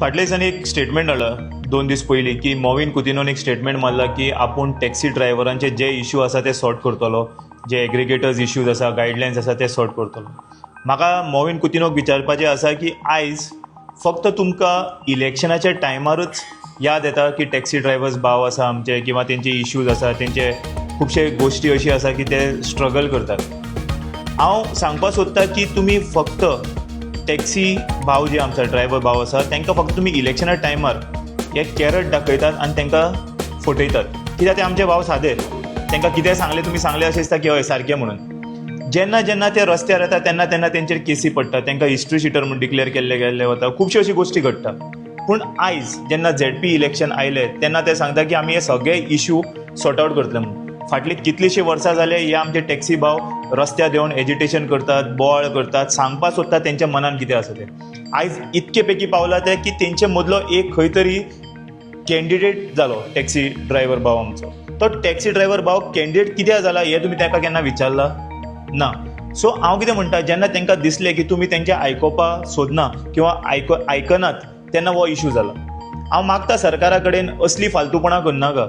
फाटल्या दिसांनी एक स्टेटमेंट आला 2 दीस पयलीं की मॉविन कुतिनोन एक स्टेटमेंट मारला की आपूण टॅक्सी ड्रायव्हरांचे जे इश्यू आसा ते सॉर्ट करतलो, जे एग्रिगेटर्स इश्यूज आसा, गायडलायन्स आसा ते सॉर्ट करतलो. म्हाका मॉविन कुतिनोक विचारपाचें आसा की आयज फक्त तुमकां इलेक्शनाच्या टायमारूच याद येता की टॅक्सी ड्रायव्हर्स भाव आसा आमचे किंवा तेंचे इश्यूज आसा, तेंचे खुबशे गोश्टी अशी आसा की ते स्ट्रगल करतात. हांव सांगपाक सोदतां की तुमी फक्त टॅक्सी भाव जे आमचा ड्रायव्हर भाव आसा तांकां फक्त तुमी इलेक्शना टायमार हे कॅरट दाखयतात आनी तांकां फटयतात. कित्याक ते आमचे भाव सादे, तांकां कितें सांगलें तुमी सांगलें अशें दिसता की हय सारकें म्हणून. जेन्ना जेन्ना ते रस्त्यार येता तेन्ना तेन्ना तेंचेर केसी पडटा, तांकां हिस्ट्री शिटर म्हणून डिक्लेअर केल्ले गेल्ले वता, खुबश्यो अशी गोश्टी घडटा. पूण आयज जेन्ना ZP इलेक्शन आयलें तेन्ना ते सांगता की आमी हे सगळे इश्यू सॉर्ट आवट करतले म्हणून. फाटलीं कितलींशीं वर्सां जाले हे आमचे टॅक्सी भाव रस्त्यार येवन एजिटेशन करतात, बोवाळ करतात, सांगपाक सोदतात तेंच्या मनान कितें आसा तें. आयज इतके पैकी पावला ते की तेंचे मदलो एक खंय तरी कॅन्डिडेट जालो टॅक्सी ड्रायव्हर भाव आमचो. तो टॅक्सी ड्रायव्हर भाव कॅन्डिडेट कित्याक जाला हें तुमी ताका केन्ना विचारलां ना. सो हांव कितें म्हणटा, जेन्ना तांकां दिसलें की तुमी तेंचें आयकोवपाक सोदना किंवा आयकनात तेन्ना हो इश्यू जाला. हांव मागता सरकारा कडेन असली फालतूपणां करनाका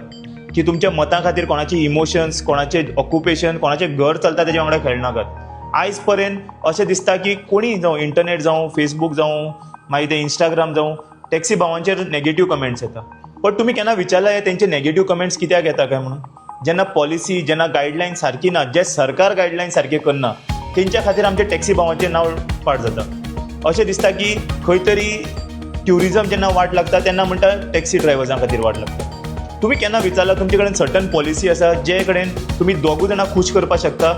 की तुमच्या मतां खातीर कोणाचे इमोशन्स, कोणाचे ऑक्युपेशन, कोणाचें घर चलता तेजे वांगडा खेळनाकात. आयज पर्यंत अशें दिसता की कोणीय जावं, इंटरनेट जावं, फेसबूक जावं, मागीर ते इंस्टाग्राम जावं, टॅक्सी भावांचेर नेगेटीव कमेंट्स येता. बट तुमी केन्ना विचारला हे तेंचे नेगेटीव कमेंट्स कित्याक येता काय म्हणून? जेन्ना पॉलिसी, जेन्ना गायडलायन सारकी ना, जे सरकार गायडलायन सारके करना तेंच्या खातीर आमचे टॅक्सी भावांचें नांव पाड जाता. अशें दिसता की खंय तरी ट्युरिजम जेन्ना वाट लागता तेन्ना म्हणटा टॅक्सी ड्रायव्हर्सां खातीर वाट लागता. तुमी केन्ना विचारला तुमचे कडेन सर्टन पॉलिसी आसा जे कडेन तुमी दोगूय जाणां खूश करपाक शकता?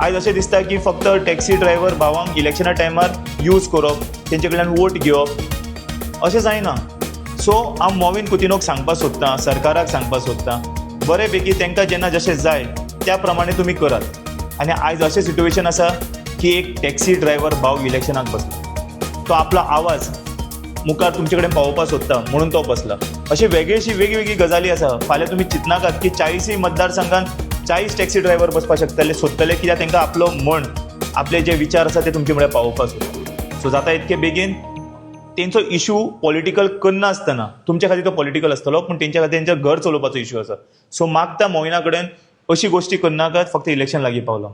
आयज अशें दिसता की फक्त टॅक्सी ड्रायव्हर भावांक इलेक्शना टायमार यूज करप, तेंचे कडल्यान वोट घेवप, अशें जायना. सो हांव मॉविन कुतिनोक सांगपाक सोदतां, सरकाराक सांगपाक सोदतां, बरे पैकी तांकां जेन्ना जशें जाय त्या प्रमाणे तुमी करात. आनी आयज अशें सिट्युएशन आसा की एक टॅक्सी ड्रायव्हर भाव इलेक्शनाक बसला, तो आपलो आवाज मुखार तुमचे कडेन पावोवपाक सोदता म्हणून तो बसला. अशी वेगळी गजाली आसा. फाल्यां तुमी चिंतनाकात की 40 मतदारसंघान 40 टॅक्सी ड्रायव्हर बसपाक शकतले, सोदतले, कित्याक तांकां आपलो मन, आपले जे विचार आसा ते तुमचे म्हळ्यार पावोवपाक सोदता. सो जाता इतके बेगीन तेंचो इश्यू पॉलिटिकल करना आसतना, तुमच्या खातीर तो पॉलिटिकल आसतलो पूण तेंच्या खातीर तेंचें घर चलोवपाचो इश्यू आसा. सो मागता मॉविना कडेन अशी गोश्टी करनाकात, फक्त इलेक्शन लागीं पावलां.